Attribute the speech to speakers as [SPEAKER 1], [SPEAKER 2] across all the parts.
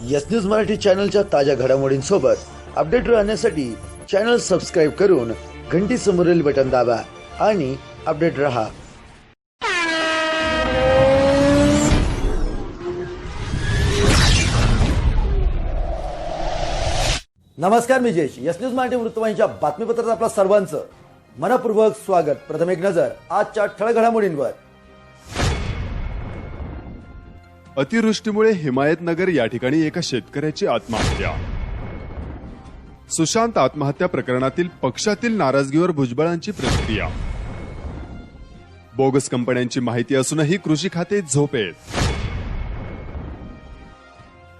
[SPEAKER 1] Yes news Marathi चॅनलच्या ताज्या घडामोडींसोबत update राहण्यासाठी चॅनल सबस्क्राइब करून घंटी समोरील बटन दाबा आणि अपडेट रहा। नमस्कार, मी जयेश। यस न्यूज मराठी वृत्तवाहिनीच्या बातमीपत्रात आपल्या सर्वांचं मनपूर्वक स्वागत। प्रथम एक नजर आजच्या ठळक घडामोडींवर।
[SPEAKER 2] अतिवृष्टीमुळे हिमायतनगर या ठिकाणी एका शेतकऱ्याची आत्महत्या। सुशांत आत्महत्या प्रकरणातील पक्षातील नाराजगीवर भुजबळांची प्रतिक्रिया। बोगस कंपन्यांची माहिती असूनही कृषी खाते झोपेत।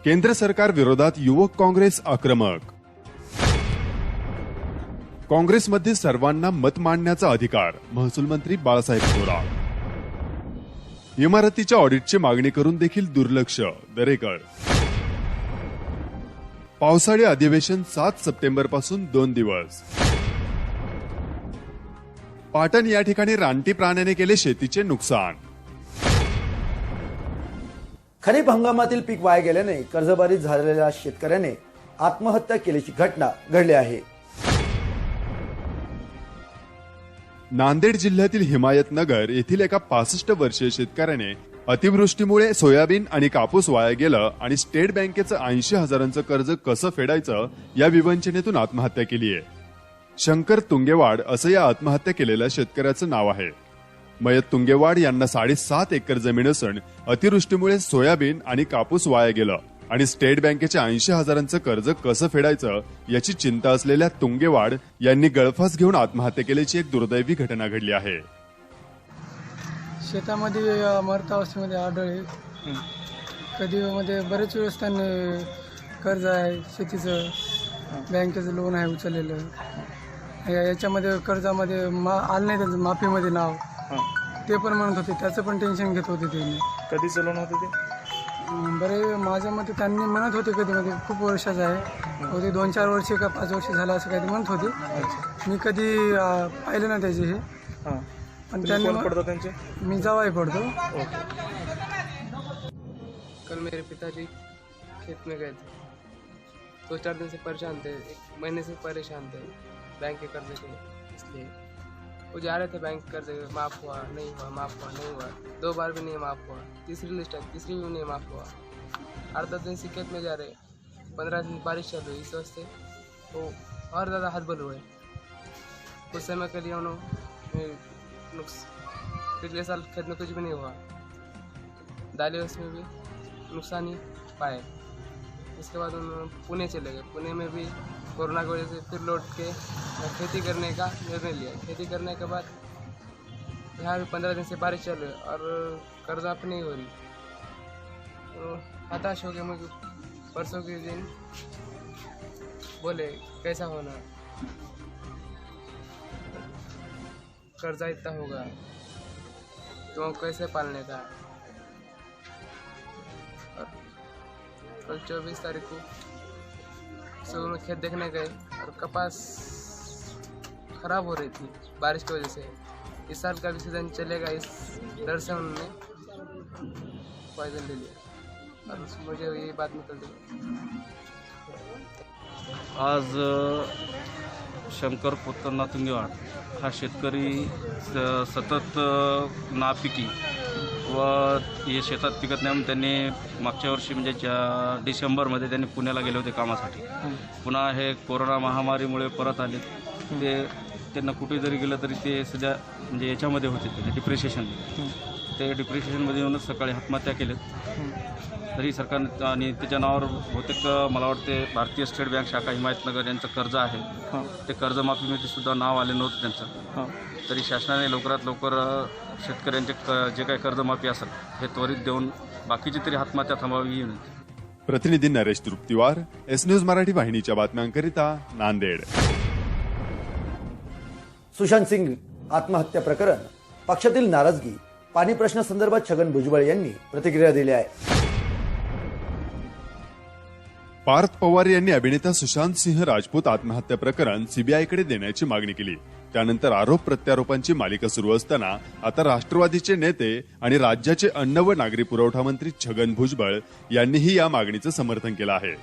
[SPEAKER 2] केंद्र सरकार विरोधात युवक काँग्रेस आक्रमक। काँग्रेसमध्ये सर्वांना मत मांडण्याचा अधिकार, महसूल मंत्री बाळासाहेब थोरात। इमारतीच्या ऑडिटची मागणी करून देखील दुर्लक्ष, दरेकर। पावसाळी अधिवेशन 7 सप्टेंबर पासून 2 दिवस। पाटण या ठिकाणी रानटी प्राण्याने केले शेतीचे नुकसान।
[SPEAKER 1] खरीप हंगामातील पीक वाया गेल्याने कर्जबाधित झालेल्या शेतकऱ्याने आत्महत्या केल्याची घटना घडली आहे।
[SPEAKER 2] नांदेड जिल्ह्यातील हिमायतनगर येथील एका 65 वर्षीय शेतकऱ्याने अतिवृष्टीमुळे सोयाबीन आणि कापूस वाया गेलं आणि स्टेट बँकेचं 80,000चं कर्ज कसं फेडायचं या विवंचनेतून आत्महत्या केली आहे। शंकर तुंगेवाड असं या आत्महत्या केलेल्या शेतकऱ्याचं नाव आहे। मयत तुंगेवाड यांना 7.5 एकर जमीन असून अतिवृष्टीमुळे सोयाबीन आणि कापूस वाया गेलं आणि स्टेट बँकेच्या 80,000चं कर्ज कसं फेडायचं याची चिंता असलेल्या तुंगेवाड यांनी गळफास घेऊन आत्महत्या केल्याची एक दुर्दैवी घटना घडली आहे।
[SPEAKER 3] शेतामध्ये मरता अवस्थेमध्ये आढळले। कधी मध्ये बरेच वेळेस त्यांनी कर्ज आहे, शेतीचं बँकेचं लोन आहे उचललेलं। याच्यामध्ये कर्जामध्ये आलं नाही त्यांचं माफीमध्ये नाव, ते पण म्हणत होते, त्याचं पण टेन्शन घेत होते त्यांनी।
[SPEAKER 4] कधीचं लोन होतं ते?
[SPEAKER 3] बरे माझ्या मते त्यांनी म्हणत होते कधी मध्ये खूप वर्षाचं आहे, होते 2-4 वर्ष का 5 वर्ष झालं असं काही म्हणत होते। मी कधी पाहिलं ना त्याचे हे, पण त्यांनी
[SPEAKER 4] पडतो त्यांचे,
[SPEAKER 3] मी जावाई पडतो।
[SPEAKER 5] कल मेरे पिताजी खेत में गए थे, 2-4 दिन से परेशान थे, 1 महीने से परेशान थे बैंक के कर्जे के, इसलिए वो जा रहे थे बैंक कर्जे, माफ़ हुआ नहीं हुआ, माफ़ हुआ नहीं हुआ, 2 बार भी नहीं माफ़ हुआ, तीसरी लिस्ट है, तीसरी भी नहीं माफ़ हुआ। 8-10 दिन से खेत में जा रहे, 15 दिन बारिश चल रही, इस वास्ते वो और ज़्यादा हदबल हुए। कुछ समय के लिए उन्होंने पिछले साल खेत में कुछ भी नहीं हुआ, दालें उसमें भी नुकसान ही पाए। इसके बाद उन्होंने पुणे चले गए। पुणे में भी कोरोना की वजह से फिर लौट के खेती करने का निर्णय लिया। खेती करने के बाद यहाँ भी 15 दिन से बारिश चल रही और कर्जा अपनी नहीं हो रही, तो हताश हो गए। मुझे परसों के दिन बोले कैसा होना, कर्जा इतना होगा तो कैसे पालने का। कल 24 तारीख को सुबह में खेत देखने गए और कपास खराब हो रही थी बारिश की वजह से। इस साल का भी सीजन चलेगा, इस डर से उन्होंने पॉइजन ले लिया और मुझे यही बात निकल गई।
[SPEAKER 6] आज शंकर पोतन्ना तुंगेवाड हा शेतकरी सतत नापिकी व हे शेतात पिकत नाही म्हणून त्यांनी मागच्या वर्षी म्हणजे डिसेंबरमध्ये त्यांनी पुण्याला गेले होते कामासाठी। पुन्हा हे कोरोना महामारीमुळे परत आले। ते त्यांना कुठे जरी गेलं तरी ते सध्या म्हणजे याच्यामध्ये होते, ते डिप्रेशन, ते डिप्रेशनमध्ये येऊनच सकाळी आत्महत्या केलेत। तरी सरकार आणि त्याच्या नावावर बहुतेक मला वाटते भारतीय स्टेट बँक शाखा हिमायतनगर यांचं कर्ज आहे, ते कर्जमाफीमध्ये सुद्धा नाव आले नव्हतं त्यांचं। तरी शासनाने लवकरात लवकर शेतकऱ्यांचे जे काही कर्जमाफी असेल हे त्वरित देऊन बाकीची तरी आत्महत्या थांबावी ही विनंती।
[SPEAKER 2] प्रतिनिधी नरेश तृप्तिवार, एस न्यूज मराठी वाहिनीच्या बातम्यांकरिता नांदेड।
[SPEAKER 1] सुशांत सिंग आत्महत्या प्रकरण, पक्षातील नाराजगी, पाणी प्रश्नासंदर्भात छगन भुजबळ यांनी प्रतिक्रिया दिली आहे।
[SPEAKER 2] पार्थ पवार यांनी अभिनेता सुशांत सिंह राजपूत आत्महत्या प्रकरण सीबीआयकडे देण्याची मागणी केली। त्यानंतर आरोप प्रत्यारोपांची मालिका सुरू असताना आता राष्ट्रवादीचे नेते आणि राज्याचे अन्न व नागरी पुरवठा मंत्री छगन भुजबळ यांनीही या मागणीचं समर्थन केलं आहे.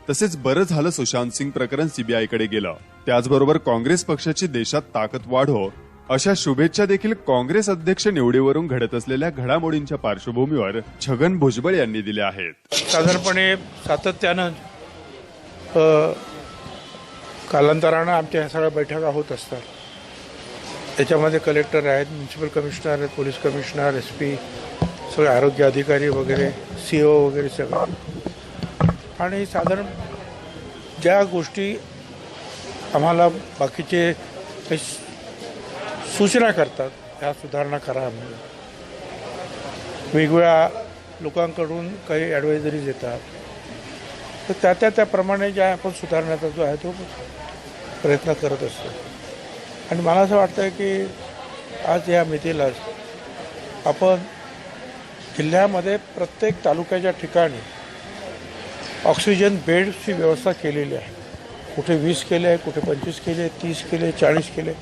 [SPEAKER 2] तसेच बरं झालं सुशांत सिंग प्रकरण सीबीआयकडे गेलं, त्याचबरोबर काँग्रेस पक्षाची देशात ताकद वाढो अशा शुभेच्छा देखील काँग्रेस अध्यक्ष निवडीवरून घडत असलेल्या घडामोडींच्या पार्श्वभूमीवर छगन भुजबळ यांनी दिल्या आहेत.
[SPEAKER 4] साधारणपणे सातत्यानं कालांतरानं आमच्या ह्या सगळ्या बैठका होत असतात. त्याच्यामध्ये कलेक्टर आहेत, म्युन्सिपल कमिशनर आहेत, पोलीस कमिशनर, SP, सगळे आरोग्य अधिकारी वगैरे, CO वगैरे सगळं. आणि साधारण ज्या गोष्टी आम्हाला बाकीचे काही सूचना करतात, ह्या सुधारणा करा म्हणून वेगवेगळ्या लोकांकडून काही ॲडवायझरीज येतात, तर त्याप्रमाणे ज्या आपण सुधारण्याचा जो आहे तो प्रयत्न करत असतो. आणि मला असं वाटतं की आज या मितीलाच आपण जिल्ह्यामध्ये प्रत्येक तालुक्याच्या ठिकाणी ऑक्सिजन बेड्सची व्यवस्था केलेली आहे. कुठे 20 केले आहे, कुठे 25 केले, 30 केले, 40 केले.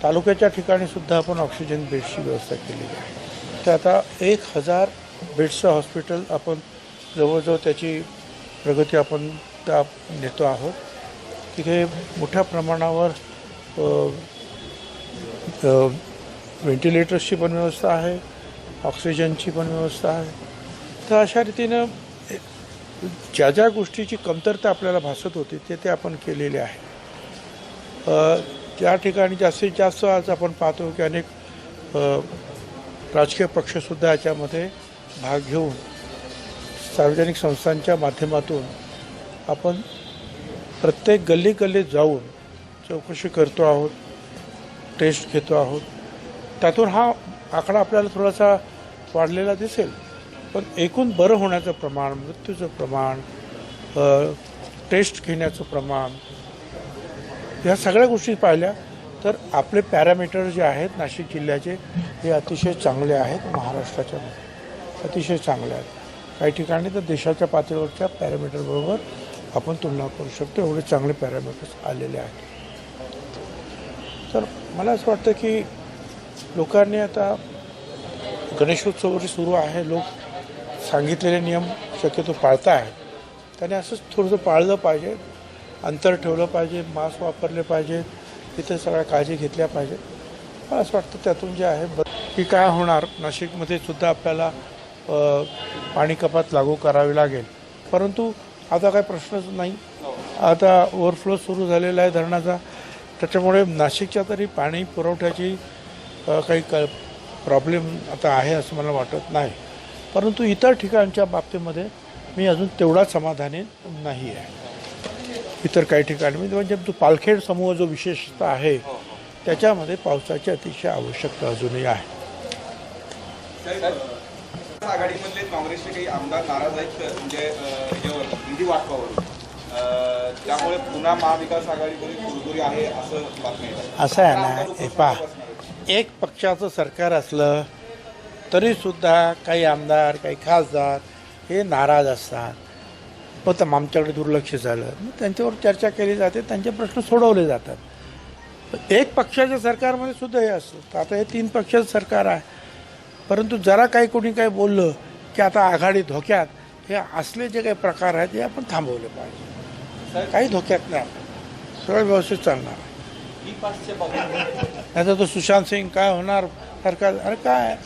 [SPEAKER 4] तालुक्याच्या ठिकाणी सुद्धा आपण ऑक्सिजन बेड्सची व्यवस्था केलेली आहे. तर आता 1000 बेड्सचं हॉस्पिटल आपण जवळजवळ त्याची प्रगती आपण त्या नेतो आहोत. तिथे मोठ्या प्रमाणावर व्हेंटिलेटर्सची पण व्यवस्था आहे, ऑक्सिजनची पण व्यवस्था आहे. तर अशा रीतीनं ज्या ज्या गोष्टीची कमतरता आपल्याला भासत होती ते आपण केलेले आहे. त्या ठिकाणी जास्तीत जास्त आज आपण पाहतो की अनेक राजकीय पक्षसुद्धा याच्यामध्ये भाग घेऊन सार्वजनिक संस्थांच्या माध्यमातून आपण प्रत्येक गल्लीत जाऊन चौकशी करतो आहोत, टेस्ट घेतो आहोत. त्यातून हा आकडा आपल्याला थोडासा वाढलेला दिसेल, पण एकूण बरं होण्याचं प्रमाण, मृत्यूचं प्रमाण, टेस्ट घेण्याचं प्रमाण, ह्या सगळ्या गोष्टी पाहिल्या तर आपले पॅरामीटर जे आहेत नाशिक जिल्ह्याचे हे अतिशय चांगले आहेत. महाराष्ट्राच्या अतिशय चांगले आहेत. काही ठिकाणी तर देशाच्या पातळीवरच्या पॅरामीटरबरोबर आपण तुलना करू शकतो, एवढे चांगले पॅरामीटर्स आलेले आहेत. तर मला असं वाटतं की लोकांनी आता गणेशोत्सव सुरू आहे, लोक सांगितलेले नियम शक्यतो पाळता आहेत. त्याने असंच थोडंसं पाळलं पाहिजे, अंतर ठेवलं पाहिजे, मास्क वापरले पाहिजेत, तिथे सगळ्या काळजी घेतल्या पाहिजेत. मला असं वाटतं त्यातून जे आहे की काय होणार, नाशिकमध्ये सुद्धा आपल्याला पाणी कपात लागू करावी लागेल, परंतु आता काही प्रश्नच नाही. आता ओव्हरफ्लो सुरू झालेला आहे धरणाचा, त्याच्यामुळे नाशिकच्या तरी पाणी पुरवठ्याची काही प्रॉब्लेम आता आहे असं मला वाटत नाही. परंतु इतर ठिकाणच्या बाबतीमध्ये मी अजून तेवढा समाधानी नाही आहे. इतर काही ठिकाणी म्हणजे जो पालखेड समूह जो विशेषतः आहे त्याच्यामध्ये पावसाची अतिशय आवश्यकता अजूनही आहे.
[SPEAKER 7] आघाडीमधले काँग्रेसचे काही आमदार नाराज आहेत म्हणजे यावर निधी वाटपावर, त्यामुळे पुन्हा महाविकास आघाडीमध्ये कुरकुरी आहे असं बातमी येतात.
[SPEAKER 4] असं आहे ना, हे पहा, एक पक्षाचं सरकार असलं तरीसुद्धा काही आमदार, काही खासदार हे नाराज असतात. पण आमच्याकडे दुर्लक्ष झालं, मग त्यांच्यावर चर्चा केली जाते, त्यांचे प्रश्न सोडवले जातात. एक पक्षाच्या सरकारमध्ये सुद्धा हे असतं. आता हे 3 पक्षाचं सरकार आहे, परंतु जरा काही कोणी काही बोललं की आता आघाडी धोक्यात, हे असले जे काही प्रकार आहेत ते आपण थांबवले पाहिजे. काही धोक्यात नाही, सगळं व्यवस्थित चालणार आहे. नाही तर तो सुशांत सिंग काय होणार सरकार, अरे काय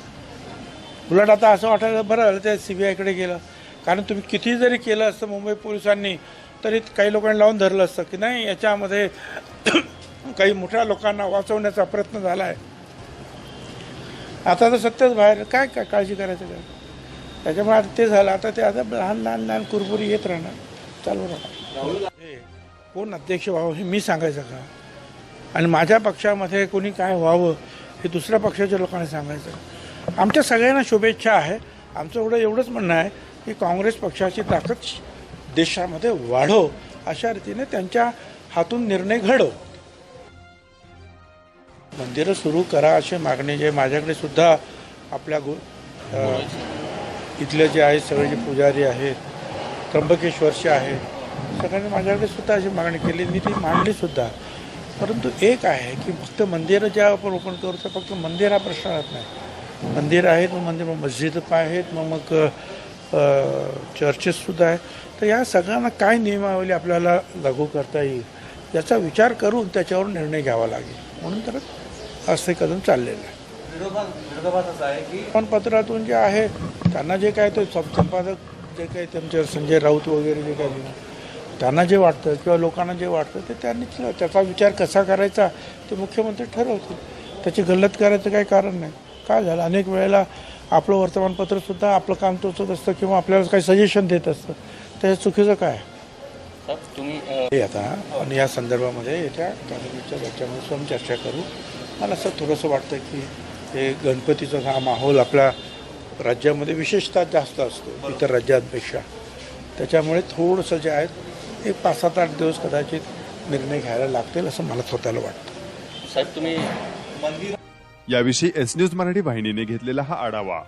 [SPEAKER 4] उलट आता असं वाटायला बरं झालं ते CBIकडे गेलं. कारण तुम्ही किती जरी केलं असतं मुंबई पोलिसांनी तरी काही लोकांनी लावून धरलं असतं की नाही याच्यामध्ये काही मोठ्या लोकांना वाचवण्याचा प्रयत्न झाला आहे. आता तर सत्तेच बाहेर, काय काय काळजी करायचं काय. त्याच्यामुळे आता ते झालं, आता ते आता लहान कुरकुरी येत राहणार, चालू राहणार. कोण अध्यक्ष व्हावं हे मी सांगायचं का, आणि माझ्या पक्षामध्ये कोणी काय व्हावं हे दुसऱ्या पक्षाच्या लोकांनी सांगायचं. आमच्या सगळ्यांना शुभेच्छा आहे. आमचं एवढंच म्हणणं आहे की काँग्रेस पक्षाची ताकद देशामध्ये वाढव, अशा रीतीने त्यांच्या हातून निर्णय घडव. मंदिरं सुरू करा अशी मागणी जे माझ्याकडे सुद्धा आपल्या इथले जे आहेत सगळे जे पुजारी आहेत, त्र्यंबकेश्वरचे आहेत, सगळ्यांनी माझ्याकडे सुद्धा अशी मागणी केली, मी ती मांडली सुद्धा. परंतु एक आहे की फक्त मंदिरं ज्या आपण ओपन करू तर फक्त मंदिर हा प्रश्न राहत नाही. मंदिर आहेत, मग मंदिर मस्जिद आहेत, मग चर्चेससुद्धा आहेत. तर या सगळ्यांना काय नियमावली आपल्याला लागू करता येईल याचा विचार करून त्याच्यावर निर्णय घ्यावा लागेल. म्हणून तर असं कदम चाललेलं आहे.
[SPEAKER 7] विरोधाभास असा आहे की
[SPEAKER 4] वर्तमानपत्रातून जे आहे त्यांना जे काय ते संपादक जे काही त्यांचे संजय राऊत वगैरे जे काही त्यांना जे वाटतं किंवा लोकांना जे वाटतं ते त्यांनीच त्याचा विचार कसा करायचा ते मुख्यमंत्री ठरवतील. त्याची गल्लत करायचं काही कारण नाही. काय झालं अनेक वेळेला आपलं वर्तमानपत्रसुद्धा आपलं काम तोचत असतं किंवा आपल्याला काही सजेशन देत असतं. त्याच्या चुकीचं काय
[SPEAKER 7] तुम्ही
[SPEAKER 4] हे आता आणि या संदर्भामध्ये येत्या कॅबिनेटच्या याच्यामध्ये स्वयं चर्चा करू. मला असं थोडंसं वाटतं की हे गणपतीचा हा माहोल आपल्या राज्यामध्ये विशेषतः जास्त असतो इतर राज्यांपेक्षा. त्याच्यामुळे थोडंसं जे आहे एक 5-7-8 दिवस कदाचित निर्णय घ्यायला लागतील असं मला स्वतःला वाटतं.
[SPEAKER 7] साहेब तुम्ही मंदिर
[SPEAKER 2] याविषयी एस न्यूज मराठी वाहिनीने घेतलेला हा आढावा.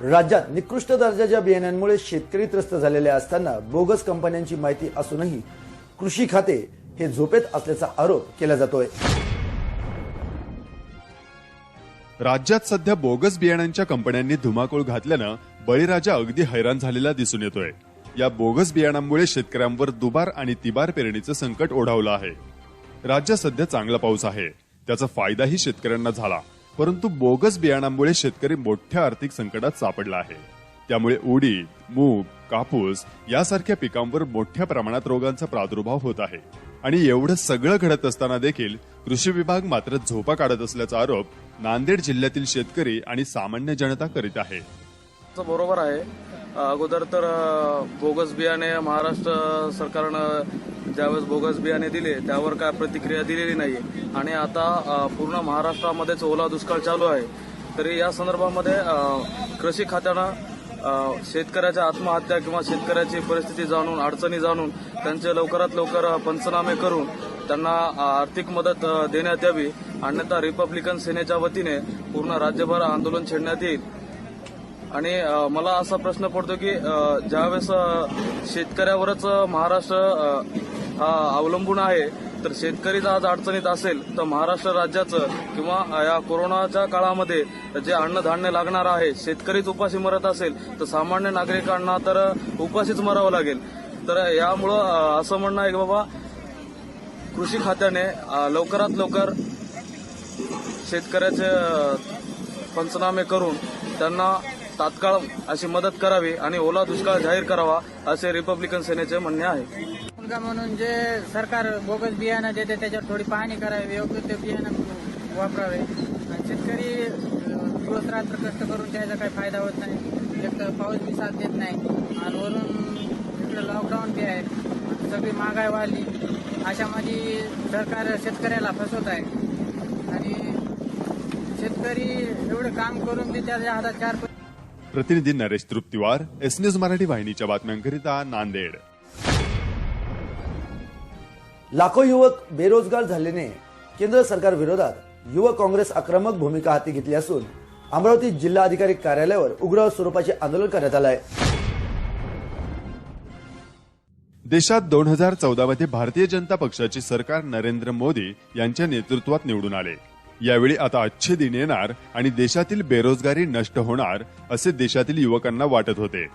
[SPEAKER 1] राज्यात निकृष्ट दर्जाच्या बियाण्यांमुळे शेतकरी त्रस्त झालेले असताना बोगस कंपन्यांची माहिती असूनही कृषी खाते हे झोपेत असल्याचा आरोप केला जातोय.
[SPEAKER 2] राज्यात सध्या बोगस बियाण्यांच्या कंपन्यांनी धुमाकूळ घातल्यानं बळीराजा अगदी हैराण झालेला दिसून येतोय. या बोगस बियाणांमुळे शेतकऱ्यांवर दुबार आणि तिबार पेरणीचं संकट ओढावलं आहे. राज्यात सध्या चांगला पाऊस आहे, त्याचा फायदाही शेतकऱ्यांना झाला, परंतु बोगस बियाणांमुळे शेतकरी मोठ्या आर्थिक संकटात सापडला आहे. त्यामुळे उडीद, मूग, कापूस यासारख्या पिकांवर मोठ्या प्रमाणात रोगांचा प्रादुर्भाव होत आहे. आणि एवढं सगळं घडत असताना देखील कृषी विभाग मात्र झोपा काढत असल्याचा आरोप नांदेड जिल्ह्यातील शेतकरी आणि सामान्य जनता करीत आहे.
[SPEAKER 6] बरोबर आहे. अगोदर तर बोगस बियाणे महाराष्ट्र सरकारनं ज्यावेळेस बोगस बियाणे दिले त्यावर काय प्रतिक्रिया दिलेली नाही आणि आता पूर्ण महाराष्ट्रामध्येच ओला दुष्काळ चालू आहे. तरी या संदर्भामध्ये कृषी खात्यानं शेतकऱ्याच्या आत्महत्या किंवा शेतकऱ्याची परिस्थिती जाणून अडचणी जाणून त्यांचे लवकरात लवकर पंचनामे करून त्यांना आर्थिक मदत देण्यात यावी. अन्यथा रिपब्लिकन सेनेच्या वतीने पूर्ण राज्यभर आंदोलन छेडण्यात येईल. आणि मला असा प्रश्न पडतो की ज्यावेळेस शेतकऱ्यावरच महाराष्ट्र हा अवलंबून आहे तर शेतकरी जर आज अडचणीत असेल तर महाराष्ट्र राज्याचं किंवा या कोरोनाच्या काळामध्ये जे अन्नधान्य लागणार आहे शेतकरीच उपाशी मरत असेल तर सामान्य नागरिकांना तर उपाशीच मरावं लागेल. तर यामुळं असं म्हणणं आहे की बाबा कृषी खात्याने लवकरात लवकर शेतकऱ्याचे पंचनामे करून त्यांना तात्काळ अशी मदत करावी आणि ओला दुष्काळ जाहीर करावा असे रिपब्लिकन सेनेचे म्हणणे आहे.
[SPEAKER 3] म्हणून जे सरकार बोगस बियाणं देते त्याच्यावर थोडी पाहणी करावी, योग्य ते बियाणं वापरावे. आणि शेतकरी दिवस रात्र कष्ट करून त्याचा काही फायदा होत नाही. एक तर पाऊस बी साथ देत नाही आणि वरून इकडं लॉकडाऊन बी आहे, सगळी महागाई वाढली. अशामध्ये सरकार शेतकऱ्याला फसवत आहे आणि शेतकरी एवढं काम करून बी त्याच्या हातात 4
[SPEAKER 2] प्रतिनिधी नरेश तृप्तिवार, एस न्यूज मराठी वाहिनीच्या बातम्यांकरिता नांदेड.
[SPEAKER 1] लाखो युवक बेरोजगार झाल्याने केंद्र सरकार विरोधात युवक काँग्रेस आक्रमक भूमिका हाती घेतली असून अमरावती जिल्हा अधिकारी कार्यालयावर उग्र स्वरूपाचे आंदोलन करण्यात आलं आहे.
[SPEAKER 2] देशात 2014 मध्ये भारतीय जनता पक्षाचे सरकार नरेंद्र मोदी यांच्या नेतृत्वात निवडून आले. यावेळी आता अच्छे दिन येणार आणि देशातील बेरोजगारी नष्ट होणार असे देशातील युवकांना वाटत होते.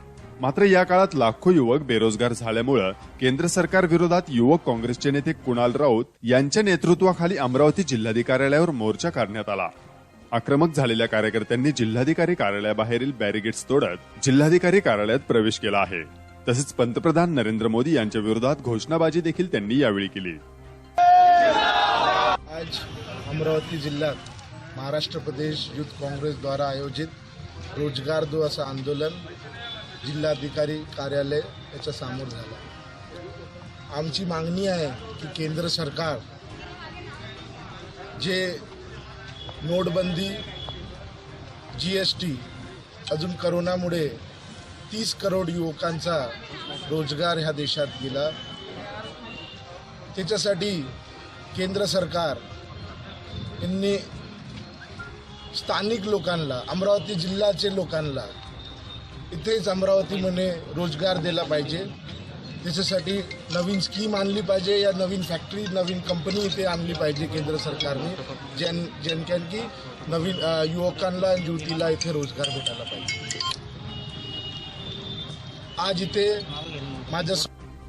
[SPEAKER 2] मात्र या काळात लाखो युवक बेरोजगार झाल्यामुळे केंद्र सरकार विरोधात युवक काँग्रेसचे नेते कुणाल राऊत यांच्या नेतृत्वाखाली अमरावती जिल्हाधिकारी कार्यालयावर मोर्चा काढण्यात आला. आक्रमक झालेल्या कार्यकर्त्यांनी जिल्हाधिकारी कार्यालयाबाहेरील बॅरिगेड्स तोडत जिल्हाधिकारी कार्यालयात प्रवेश केला आहे. तसेच पंतप्रधान नरेंद्र मोदी यांच्या विरोधात घोषणाबाजी देखील त्यांनी यावेळी केली.
[SPEAKER 8] आज अमरावती जिल्ह्यात महाराष्ट्र प्रदेश युथ काँग्रेस द्वारा आयोजित रोजगार दो असं आंदोलन जिल्हाधिकारी कार्यालय याच्या समोर झालं. आमची मागणी आहे की केंद्र सरकार जे नोटबंदी, GST, अजून करोनामुळे 30 करोड युवकांचा रोजगार ह्या देशात गेला, त्याच्यासाठी केंद्र सरकार यांनी स्थानिक लोकांना, अमरावती जिल्ह्याचे लोकांना इथेच अमरावतीमध्ये रोजगार दिला पाहिजे. त्याच्यासाठी नवीन स्कीम आणली पाहिजे, या नवीन फॅक्टरी नवीन कंपनी इथे आणली पाहिजे केंद्र सरकारने, जेणक्यान की नवीन युवकांना युवतीला इथे रोजगार भेटायला पाहिजे. आज इथे माझ्या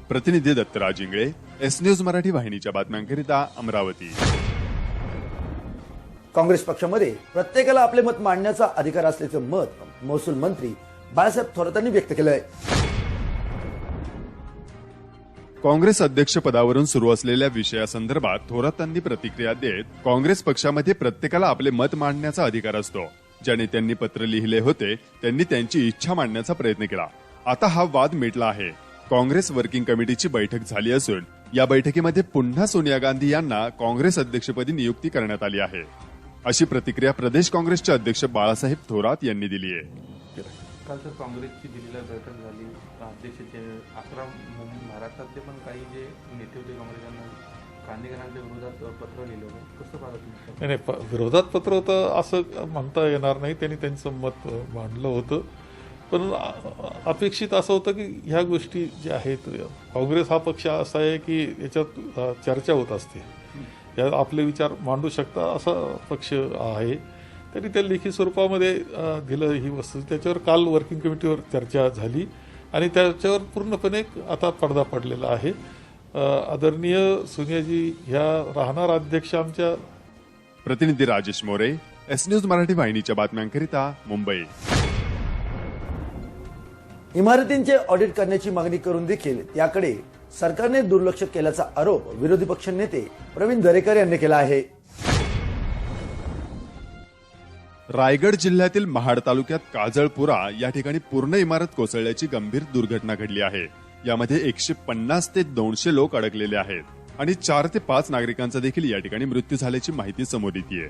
[SPEAKER 2] प्रतिनिधी दत्तराज इंगळे, एस न्यूज मराठी वाहिनीच्या बातम्यांकरिता अमरावती.
[SPEAKER 1] काँग्रेस पक्षामध्ये प्रत्येकाला आपले मत मांडण्याचा अधिकार असल्याचं मत महसूल मंत्री बाळासाहेब थोरातांनी व्यक्त केलं आहे.
[SPEAKER 2] काँग्रेस अध्यक्षपदावरून सुरू असलेल्या विषयासंदर्भात थोरातांनी प्रतिक्रिया देत, काँग्रेस पक्षामध्ये प्रत्येकाला आपले मत मांडण्याचा अधिकार असतो. ज्यांनी त्यांनी पत्र लिहिले होते त्यांनी त्यांची इच्छा मांडण्याचा प्रयत्न केला. आता हा वाद मिटला आहे. काँग्रेस वर्किंग कमिटीची बैठक झाली असून या बैठकीमध्ये पुन्हा सोनिया गांधी यांना काँग्रेस अध्यक्षपदी नियुक्ती करण्यात आली आहे, अशी प्रतिक्रिया प्रदेश काँग्रेसचे अध्यक्ष बाळासाहेब थोरात यांनी दिली आहे.
[SPEAKER 9] काल तर काँग्रेसची दिल्लीला बैठक झाली. अध्यक्षाचे 11 महाराष्ट्रातले पण काही जे नेते होते काँग्रेसना कांदेकरांच्या विरोधात पत्र लिहिलं होतं. कसं पाहत
[SPEAKER 4] नाही, विरोधात पत्र होतं असं म्हणता येणार नाही. त्यांनी त्यांचं मत मांडलं होतं, पण अपेक्षित असं होतं की ह्या गोष्टी ज्या आहेत, काँग्रेस हा पक्ष असा आहे की याच्यात चर्चा होत असते, यात आपले विचार मांडू शकता असा पक्ष आहे. त्यांनी त्या लेखी स्वरूपामध्ये दिलं ही वस्तू. त्याच्यावर काल वर्किंग कमिटीवर चर्चा झाली आणि त्याच्यावर पूर्णपणे आता पडदा पडलेला आहे. आदरणीय सोनियाजी ह्या राहणार अध्यक्ष आमच्या.
[SPEAKER 2] प्रतिनिधी राजेश मोरे, एस न्यूज मराठी वाहिनीच्या बातम्यांकरिता मुंबई.
[SPEAKER 1] इमारतींचे ऑडिट करण्याची मागणी करून देखील त्याकडे सरकारने दुर्लक्ष केल्याचा आरोप विरोधी पक्ष नेते प्रवीण दरेकर यांनी केला आहे.
[SPEAKER 2] रायगड जिल्ह्यातील महाड तालुक्यात काजळपुरा या ठिकाणी पूर्ण इमारत कोसळल्याची गंभीर दुर्घटना घडली आहे. यामध्ये 150 ते 200 लोक अडकलेले आहेत आणि 4 ते 5 नागरिकांचा देखील या ठिकाणी मृत्यू झाल्याची माहिती समोर येते.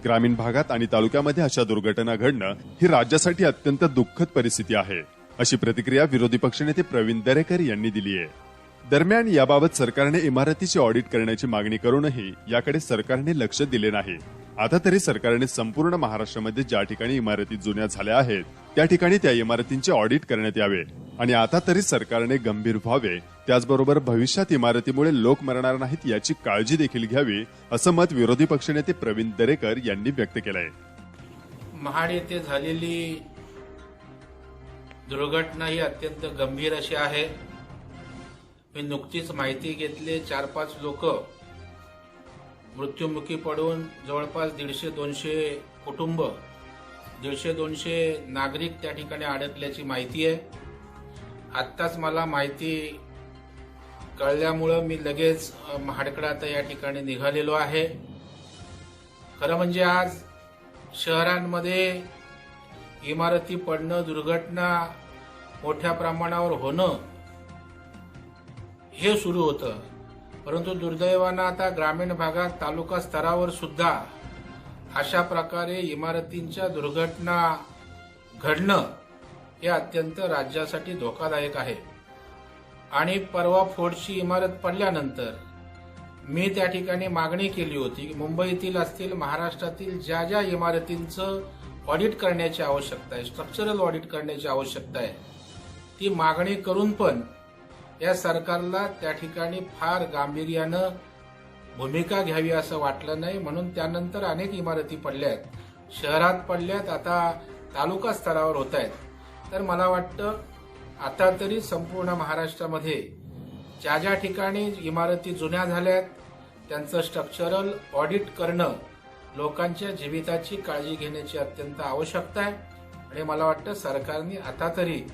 [SPEAKER 2] ग्रामीण भागात आणि तालुक्यामध्ये अशा दुर्घटना घडणं ही राज्यासाठी अत्यंत दुःखद परिस्थिती आहे, अशी प्रतिक्रिया विरोधी पक्षनेते प्रवीण दरेकर यांनी दिली आहे. दरम्यान याबाबत सरकारने इमारतीची ऑडिट करण्याची मागणी करूनही याकडे सरकारने लक्ष दिले नाही. आता तरी सरकारने संपूर्ण महाराष्ट्रामध्ये ज्या ठिकाणी इमारती जुन्या झाल्या आहेत त्या ठिकाणी त्या इमारतींचे ऑडिट करण्यात यावे आणि आता तरी सरकारने गंभीर व्हावे. त्याचबरोबर भविष्यात इमारतीमुळे लोक मरणार नाहीत याची काळजी देखील घ्यावी, असं मत विरोधी पक्षनेते प्रवीण दरेकर यांनी व्यक्त केलं आहे.
[SPEAKER 10] महाड येथे झालेली दुर्घटना ही अत्यंत गंभीर अशी आहे. मी नुकतीच माहिती घेतली, 4-5 लोक मृत्युमुखी पडून जवळपास 150-200 कुटुंब, 150-200 नागरिक त्या ठिकाणी अडकल्याची माहिती आहे. आत्ताच मला माहिती कळल्यामुळं मी लगेच महाडकडे आता या ठिकाणी निघालेलो आहे. खरं म्हणजे आज शहरांमध्ये इमारती पडणं, दुर्घटना मोठ्या प्रमाणावर होणं हे सुरू होतं, परंतु दुर्दैवानं आता ग्रामीण भागात तालुका स्तरावर सुद्धा अशा प्रकारे इमारतींच्या दुर्घटना घडणं हे अत्यंत राज्यासाठी धोकादायक आहे. आणि परवा फोर्टची इमारत पडल्यानंतर मी त्या ठिकाणी मागणी केली होती की मुंबईतील असतील, महाराष्ट्रातील ज्या ज्या इमारतींचं ऑडिट करण्याची आवश्यकता आहे, स्ट्रक्चरल ऑडिट करण्याची आवश्यकता आहे, ती मागणी करून पण या सरकारला त्या ठिकाणी फार गांभीर्यानं भूमिका घ्यावी असं वाटलं नाही. म्हणून त्यानंतर अनेक इमारती पडल्यात, शहरात पडल्यात, आता तालुका स्तरावर होत आहेत. तर मला वाटतं आता तरी संपूर्ण महाराष्ट्रामध्ये ज्या ज्या ठिकाणी इमारती जुन्या झाल्यात त्यांचं स्ट्रक्चरल ऑडिट करणं, लोकांच्या जीविताची काळजी घेण्याची अत्यंत आवश्यकता आहे. आणि मला वाटतं सरकारने आता तरी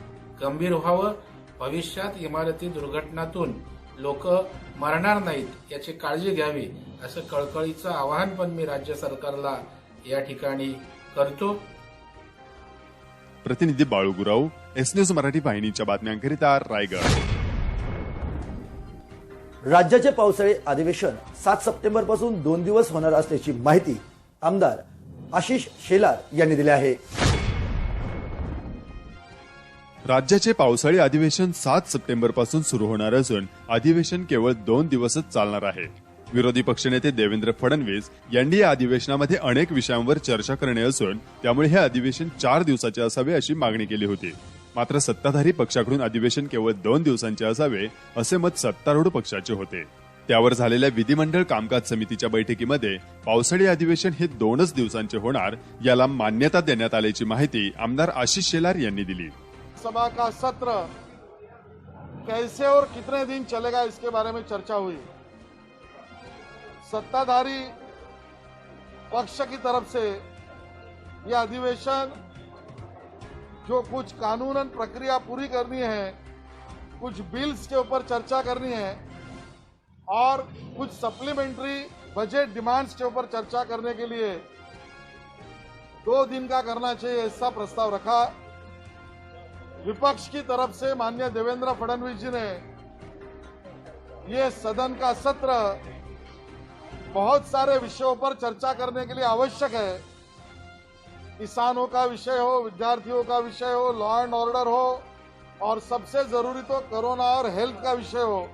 [SPEAKER 10] गंभीर व्हावं. भविष्यात इमारती दुर्घटनातून लोक मरणार नाहीत याची काळजी घ्यावी, असं कळकळीचं आवाहन पण मी राज्य सरकारला या ठिकाणी करतो.
[SPEAKER 2] प्रतिनिधी बाळू गुराव, एस न्यूज मराठी वाहिनीच्या बातम्यांकरिता रायगड.
[SPEAKER 1] राज्याचे पावसाळी अधिवेशन 7 सप्टेंबर पासून 2 दिवस होणार असल्याची माहिती आमदार आशिष शेलार यांनी दिली आहे.
[SPEAKER 2] राज्याचे पावसाळी अधिवेशन 7 सप्टेंबर पासून सुरू होणार असून अधिवेशन केवळ 2 दिवसच चालणार आहे. विरोधी पक्षनेते देवेंद्र फडणवीस यांनी या अधिवेशनामध्ये अनेक विषयांवर चर्चा करणे असून त्यामुळे हे अधिवेशन 4 दिवसाचे असावे अशी मागणी केली होती. मात्र सत्ताधारी पक्षाकडून अधिवेशन केवळ 2 दिवसांचे असावे असे मत सत्तारूढ पक्षाचे होते. त्यावर झालेल्या विधिमंडळ कामकाज समितीच्या बैठकीमध्ये पावसाळी अधिवेशन हे 2च दिवसांचे होणार याला मान्यता देण्यात आल्याची माहिती आमदार आशिष शेलार यांनी दिली.
[SPEAKER 8] सभा का सत्र कैसे और कितने दिन चलेगा इसके बारे में चर्चा हुई. सत्ताधारी पक्ष की तरफ से यह अधिवेशन जो कुछ कानूनन प्रक्रिया पूरी करनी है, कुछ बिल्स के ऊपर चर्चा करनी है और कुछ सप्लीमेंट्री बजट डिमांड्स के ऊपर चर्चा करने के लिए 2 दिन का करना चाहिए ऐसा प्रस्ताव रखा. विपक्ष की तरफ से माननीय देवेंद्र फडणवीस जी ने ये सदन का सत्र बहुत सारे विषयों पर चर्चा करने के लिए आवश्यक है. किसानों का विषय हो, विद्यार्थियों का विषय हो, लॉ एंड ऑर्डर हो और सबसे जरूरी तो कोरोना और हेल्थ का विषय हो.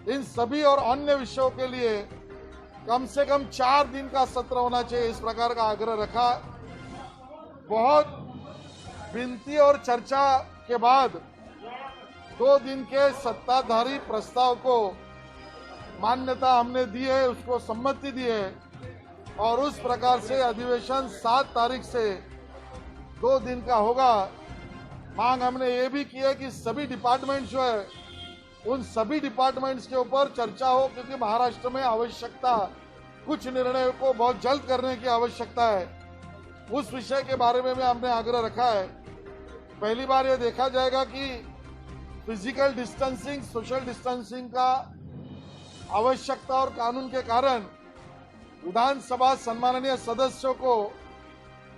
[SPEAKER 8] इन सभी और अन्य विषयों के लिए कम से कम 4 दिन का सत्र होना चाहिए, इस प्रकार का आग्रह रखा. बहुत विनती और चर्चा के बाद 2 दिन के सत्ताधारी प्रस्ताव को मान्यता हमने दी है, उसको सम्मति दी है और उस प्रकार से अधिवेशन 7 तारीख से 2 दिन का होगा. मांग हमने ये भी की है कि सभी डिपार्टमेंट जो है उन सभी डिपार्टमेंट्स के ऊपर चर्चा हो, क्योंकि महाराष्ट्र में आवश्यकता कुछ निर्णयों को बहुत जल्द करने की आवश्यकता है. उस विषय के बारे में भी हमने आग्रह रखा है. पहली बार ये देखा जाएगा कि फिजिकल डिस्टेंसिंग, सोशल डिस्टेंसिंग का आवश्यकता और कानून के कारण विधानसभा सम्माननीय सदस्यों को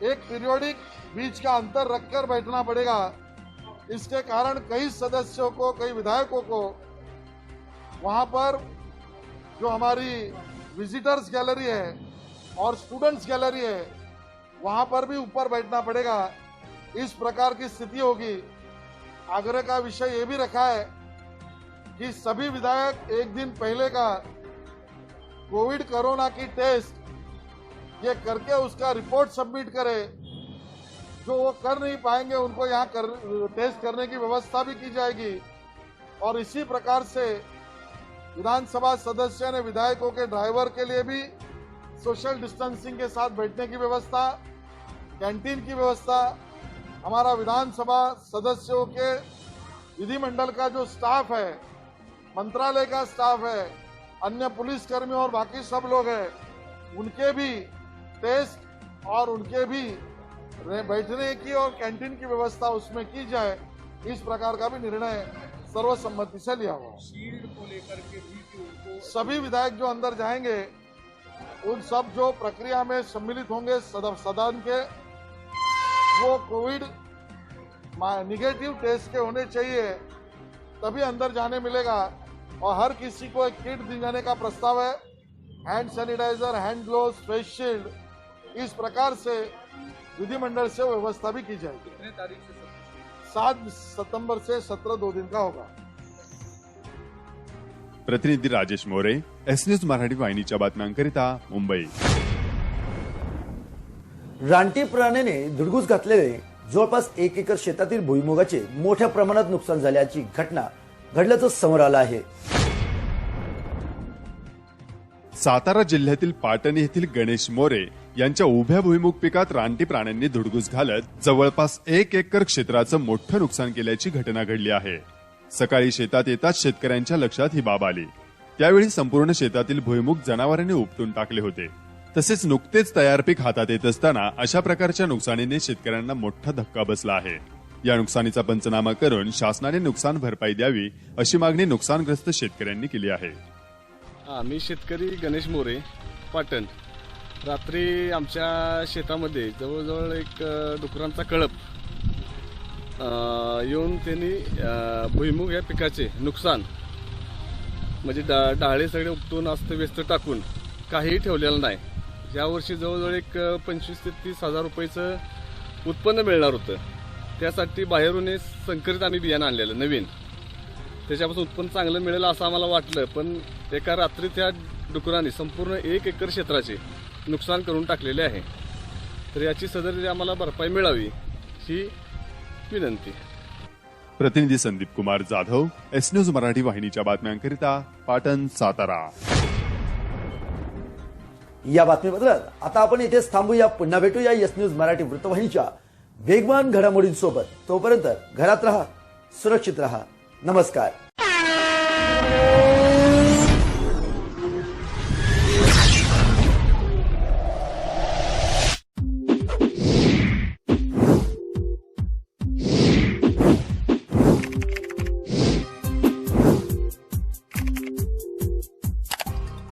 [SPEAKER 8] एक पीरियोडिक बीच का अंतर रखकर बैठना पड़ेगा. इसके कारण कई सदस्यों को, कई विधायकों को वहां पर जो हमारी विजिटर्स गैलरी है और स्टूडेंट्स गैलरी है वहां पर भी ऊपर बैठना पड़ेगा. इस प्रकार की स्थिति होगी. आग्रह का विषय ये भी रखा है कि सभी विधायक 1 दिन पहले का कोविड कोरोना की टेस्ट ये करके उसका रिपोर्ट सबमिट करे. जो वो कर नहीं पाएंगे उनको यहाँ टेस्ट करने की व्यवस्था भी की जाएगी. और इसी प्रकार से विधानसभा सदस्य ने विधायकों के ड्राइवर के लिए भी सोशल डिस्टेंसिंग के साथ बैठने की व्यवस्था, कैंटीन की व्यवस्था, हमारा विधानसभा सदस्यों के विधिमंडल का जो स्टाफ है, मंत्रालय का स्टाफ है, अन्य पुलिसकर्मी और बाकी सब लोग हैं, उनके भी टेस्ट और उनके भी बैठने की और कैंटीन की व्यवस्था उसमें की जाए. इस प्रकार का भी निर्णय सर्वसम्मति से लिया हुआ. शील्ड को लेकर के भी सभी विधायक जो अंदर जाएंगे उन सब जो प्रक्रिया में सम्मिलित होंगे सदन के, वो कोविड निगेटिव टेस्ट के होने चाहिए, तभी अंदर जाने मिलेगा. और हर किसी को एक किट दिए जाने का प्रस्ताव है. Hand sanitiser, hand gloves, face shield, इस प्रकार से विधिमंडल से व्यवस्था भी की जाएगी. कितने तारीख से? 7 सितंबर से सत्र 2 दिन का होगा.
[SPEAKER 2] प्रतिनिधी राजेश मोरे, एस न्यूज मराठी वाहिनीच्या बातम्यांकरिता मुंबई.
[SPEAKER 1] रानटी प्राण्याने धुडगूस घातलेले जवळपास 1 एकर शेतातील भुईमुगाचे मोठ्या प्रमाणात नुकसान झाल्याची घटना घडल्याचं समोर आलं आहे.
[SPEAKER 2] सातारा जिल्ह्यातील पाटण येथील गणेश मोरे यांच्या उभ्या भुईमुग पिकात रानटी प्राण्यांनी धुडगूस घालत जवळपास 1 एकर क्षेत्राचं मोठं नुकसान केल्याची घटना घडली आहे. सकाळी शेतात येताच शेतकऱ्यांच्या लक्षात ही बाब आली. त्यावेळी संपूर्ण शेतातील भुईमुग जनावरांनी उपटून टाकले होते. तसेच नुकतेच तयार पीक हातात येत असताना अशा प्रकारच्या नुकसानीने शेतकऱ्यांना मोठा धक्का बसला आहे. या नुकसानीचा पंचनामा करून शासनाने नुकसान भरपाई द्यावी अशी मागणी नुकसानग्रस्त शेतकऱ्यांनी केली आहे.
[SPEAKER 11] मी शेतकरी गणेश मोरे, पाटण. रात्री आमच्या शेतामध्ये जवळजवळ एक डुकरांचा कळप येऊन त्यांनी भुईमुग या पिकाचे नुकसान म्हणजे डाळे सगळे उपटून अस्तव्यस्त टाकून काहीही ठेवलेलं नाही. यावर्षी जवळजवळ एक 25,000 ते 30,000 रुपयाचं उत्पन्न मिळणार होतं. त्यासाठी बाहेरून संकरित आम्ही बियाणं आणलेलं नवीन, त्याच्यापासून उत्पन्न चांगलं मिळेल असं आम्हाला वाटलं. पण एका रात्री त्या डुकरांनी संपूर्ण 1 एकर क्षेत्राचे नुकसान करून टाकलेले आहे. तर याची सदर आम्हाला भरपाई मिळावी ही विनंती.
[SPEAKER 2] प्रतिनिधी संदीप कुमार जाधव, एस न्यूज मराठी वाहिनीच्या बातम्यांकरिता पाटण, सातारा.
[SPEAKER 1] या बातमीपत्रात आता आपण इथेच थांबूया. पुन्हा भेटूया एस न्यूज मराठी वृत्तवाहिनीच्या वेगवान घडामोडींसोबत. तोपर्यंत घरात रहा, सुरक्षित रहा. नमस्कार.